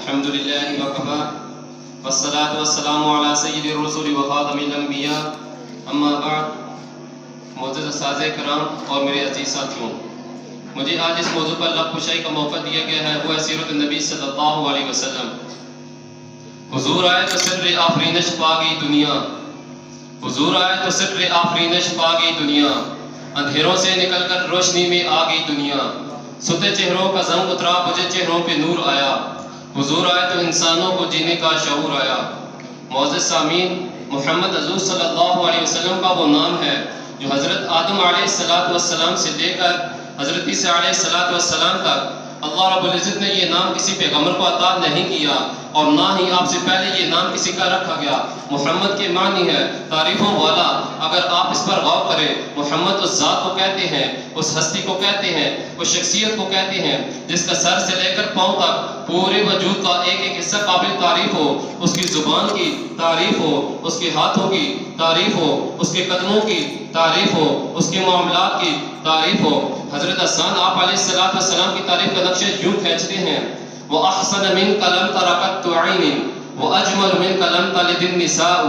الحمد لله وكفى والصلاة والسلام على سید الرسول وخاتم الانبیاء اما بعد. معزز اساتذہ کرام اور میرے عزیز ساتھیوں، مجھے آج اس موضوع پر لب کشائی کا موقع دیا گیا ہے، وہ ہے سیرت النبی صلی اللہ علیہ وسلم. حضور آئے تو سر آفرینش پا گئی دنیا، حضور آئے تو سر آفرینش پا گئی دنیا، اندھیروں سے نکل کر روشنی میں آ گئی دنیا، ستے چہروں کا زنگ اترا، بجھے چہروں پہ نور آیا، حضور آئے تو انسانوں کو جینے کا شعور آیا. معزز سامعین، محمد حضور صلی اللہ علیہ وسلم کا وہ نام ہے جو حضرت آدم علیہ السلام سے لے کر حضرت عیسیٰ علیہ السلام تک اللہ رب العزت نے یہ نام کسی پیغمبر کو عطا نہیں کیا، اور نہ ہی آپ سے پہلے یہ نام کسی کا رکھا گیا. محمد کے معنی ہے تعریفوں والا. اگر آپ اس پر غور کریں، محمد اس ذات کو کہتے ہیں، اس ہستی کو کہتے ہیں، اس شخصیت کو کہتے ہیں جس کا سر سے لے کر پاؤں تک پورے وجود کا ایک ایک حصہ قابل تعریف ہو. اس کی زبان کی تعریف ہو، اس کے ہاتھوں کی تعریف ہو، اس کے قدموں کی تعریف ہو، اس کے معاملات کی تعریف ہو. حضرت حسان آپ علیہ السلام کی تعریف کا نقشہ یوں کھینچتے ہیں: وَأَحْسَنَ مِنْكَ لَمْ تَرَ قَطُّ عَيْنٍ وَأَجْمَلُ مِنْكَ لَمْ تَلِدِ النِّسَاءُ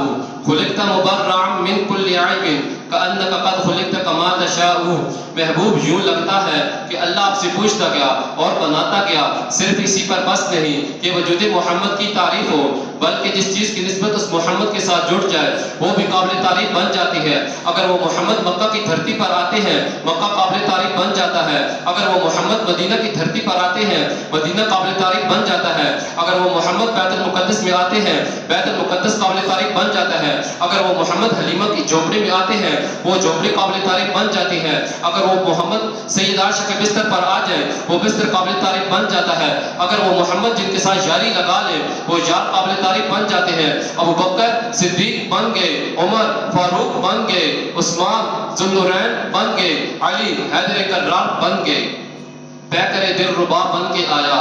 خُلِقْتَ مُبَرَّعًا مِنْ كُلِّ عَيْبٍ كَأَنَّكَ قَدْ خُلِقْتَ كَمَا تَشَاءُ. محبوب یوں لگتا ہے کہ اللہ آپ سے پوچھتا گیا اور بناتا گیا. صرف اسی پر بس نہیں کہ وجود محمد کی تعریف ہو، بلکہ جس چیز کی نسبت اس محمد کے ساتھ جڑ جائے وہ بھی قابل تعریف بن جاتی ہے. اگر وہ محمد مکہ کی دھرتی پر آتے ہیں، مکہ قابل تعریف بن جاتا ہے. اگر وہ محمد مدینہ کی دھرتی پر آتے ہیں، مدینہ قابل تعریف بن جاتا ہے. اگر وہ محمد بیت المقدس میں آتے ہیں، بیت المقدس قابل تعریف بن جاتا ہے. اگر وہ محمد حلیمہ کی جھونپڑی میں آتے ہیں، وہ جھونپڑی قابل تعریف بن جاتی ہے. اگر وہ محمد سید عائشہ کے بستر پر آ جائے، وہ بستر قابل تعریف بن جاتا ہے. اگر وہ محمد جن کے ساتھ یاری لگا لے، وہ یار قابل تعریف بن جاتے ہیں. ابو بکر صدیق بن گئے، عمر فاروق بن گئے، عثمان ذو النورین بن گئے، علی حیدر کرار بن گئے. پیکر دل ربا بن کے آیا،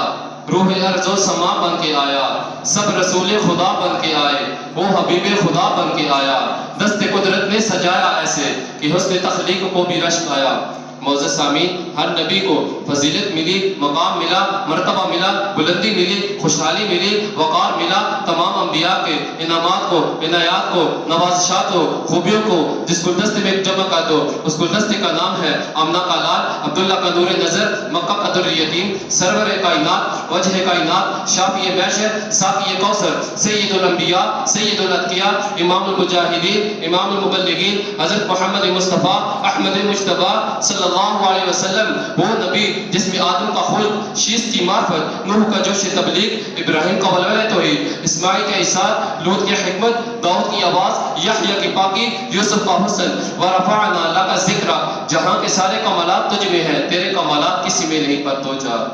روح ارض و سما بن کے آیا، سب رسول خدا بن کے آئے، وہ حبیب خدا بن کے آیا. دست قدرت نے سجایا ایسے کہ حسن تخلیق کو بھی رشک آیا. معزز سامعین، ہر نبی کو فضیلت ملی، مقام ملا، مرتبہ ملا، بلندی ملی، خوشحالی ملی، وقار ملا. تمام انبیاء کے انعامات کو، عنایات کو، نوازشات کو، خوبیوں کو جس گلدستے میں جمع کر دو، اس گلدستے کا نام ہے آمنہ کا لال، عبداللہ کا نور نظر، مکہ کا در یتیم، سرور کائنات، وجہ کائنات، شافی محشر، ساقی کوثر، سید الانبیاء، سید الاتقیاء، امام المجاہدین، امام المبلغین، حضرت محمد مصطفیٰ احمد مجتبیٰ صلی اللہ علیہ وسلم. وہ نبی جس میں آدم کا خلق، شیس کی معرفت، نوح کا جوش تبلیغ، ابراہیم کا ولولہ توحید، اسماعیل کا احسان، لوط کی حکمت، داؤد کی آواز، یحییٰ کی پاکی، یوسف کا حسن، ورفعنا لک ذکرک. جہاں کے سارے کمالات تجھ میں ہیں، تیرے کمالات کسی میں نہیں پر تو جا.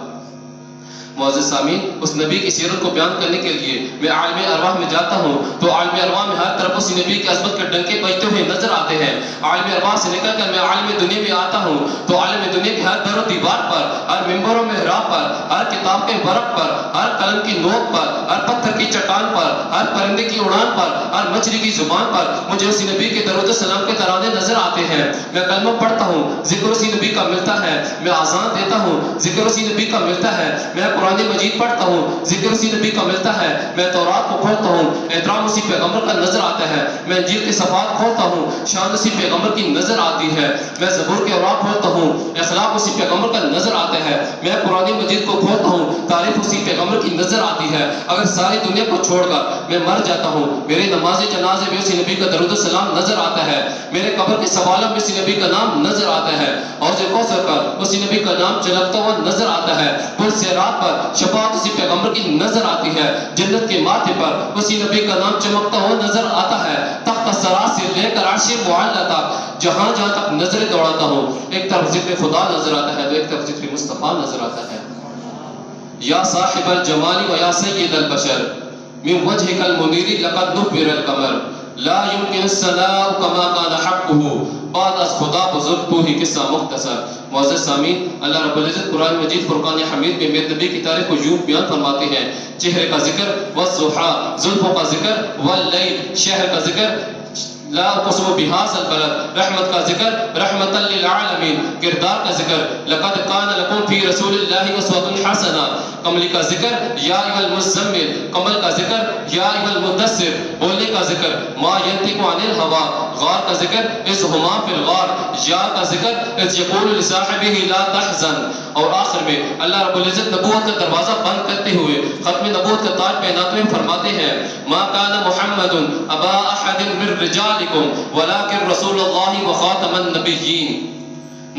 معزز سامعین، اس نبی کی سیرت کو بیان کرنے کے لیے میں عالم ارواح میں جاتا ہوں تو عالم ارواح میں ہر طرف اسی نبی کی عظمت کے ڈنکے بجتے ہوئے نظر آتے ہیں. عالم ارواح سے نکل کر میں عالم دنیا میں آتا ہوں تو عالم دنیا کی ہر در و دیوار پر، ہر ممبر و محراب پر، ہر کتاب کے ورق پر، ہر قلم کی نوک پر، ہر پتھر کی چٹان پر، ہر پرندے کی اڑان پر، ہر مچھلی کی زبان پر مجھے اسی نبی کے درود و سلام کے ترانے نظر آتے ہیں. میں کلمہ پڑھتا ہوں، ذکر اسی نبی کا ملتا ہے. میں اذان دیتا ہوں، ذکر اسی نبی کا ملتا ہے. میں قرآن مجید پڑھتا ہوں، ذکر اسی نبی کا ملتا ہے. میں تورات کو کھولتا ہوں، احترام اسی پیغمبر کا نظر آتا ہے. میں انجیل کے صفحات کھولتا ہوں، شان اسی پیغمبر کی نظر آتی ہے. میں زبور کے اوراق کھولتا ہوں، اخلاق اسی پیغمبر کا نظر آتا ہے. میں قرآن مجید کو کھولتا ہوں، تعریف اسی پیغمبر کی نظر آتی ہے. اگر ساری دنیا کو چھوڑ کر میں مر جاتا ہوں، میرے نماز جنازے میں اسی نبی کا درود و سلام نظر آتا ہے. میرے قبر کے سوالوں میں اسی نبی کا نام نظر آتا ہے. حوض کوثر پر اسی نبی کا نام چلکتا ہوا نظر آتا ہے. پل صراط پر شفاعت اسی پیغمبر کی نظر آتی ہے. جنت کے ماتھے پر اسی نبی کا نام چمکتا ہوا نظر آتا ہے. تخت سرا سے لے کر عرش معلی تک جہاں جہاں تک نظریں دوڑاتا ہوں، ایک طرف ذکر خدا نظر آتا ہے تو ایک طرف ذکر مصطفیٰ نظر آتا ہے. یا صاحب الجمال و یا سید البشر من وجهك المنیر لقد نبر القمر لا يمكن الثناء كما كان حقه بعد از خدا بزرگ تو ہی قصہ مختصر. معزز سامعین، اللہ رب العزت قرآن مجید فرقان حمید میں میرے نبی کی تاریخ کو یوں بیان فرماتے ہیں: چہرے کا ذکر، والضحیٰ زلفوں کا ذکر، واللیل شہر کا ذکر، لا اقسم بهذا البلد، رحمت کا ذکر رحمت للعالمین، کردار کا ذکر لقد کان لکم فی رسول اللہ اسوۃ حسنہ، کملی کا ذکر یا ایھا المزمل، کمل کا ذکر یا ایھا المدثر، بولنے کا ذکر ما ینطق عن الہویٰ، غار کا ذکر اذ ہما فی الغار، یا کا ذکر اذ یقول لصاحبہ لا تحزن، اور آخر میں اللہ رب العزت نبوت کا دروازہ بند کرتے ہوئے ختم نبوت کا تاج پہناتے ہوئے فرماتے ہیں ما کان محمد ابا احد من رجالکم ولکن رسول اللہ وخاتم النبیین،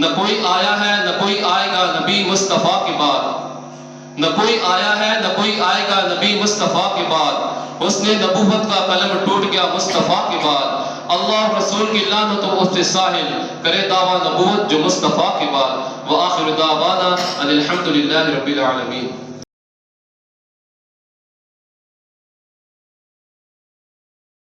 نہ کوئی آیا ہے نہ کوئی آئے گا نبی مصطفیٰ کے بعد، نہ کوئی آیا ہے نہ کوئی آئے گا نبی مصطفیٰ کے بعد، اس نے نبوت کا قلم ٹوٹ گیا مصطفیٰ کے بعد، اللہ رسول کی لعنت و اس سے ساحل کرے دعویٰ نبوت جو مصطفیٰ کے بعد، وآخر دعوانا ان الحمد للہ رب العالمین۔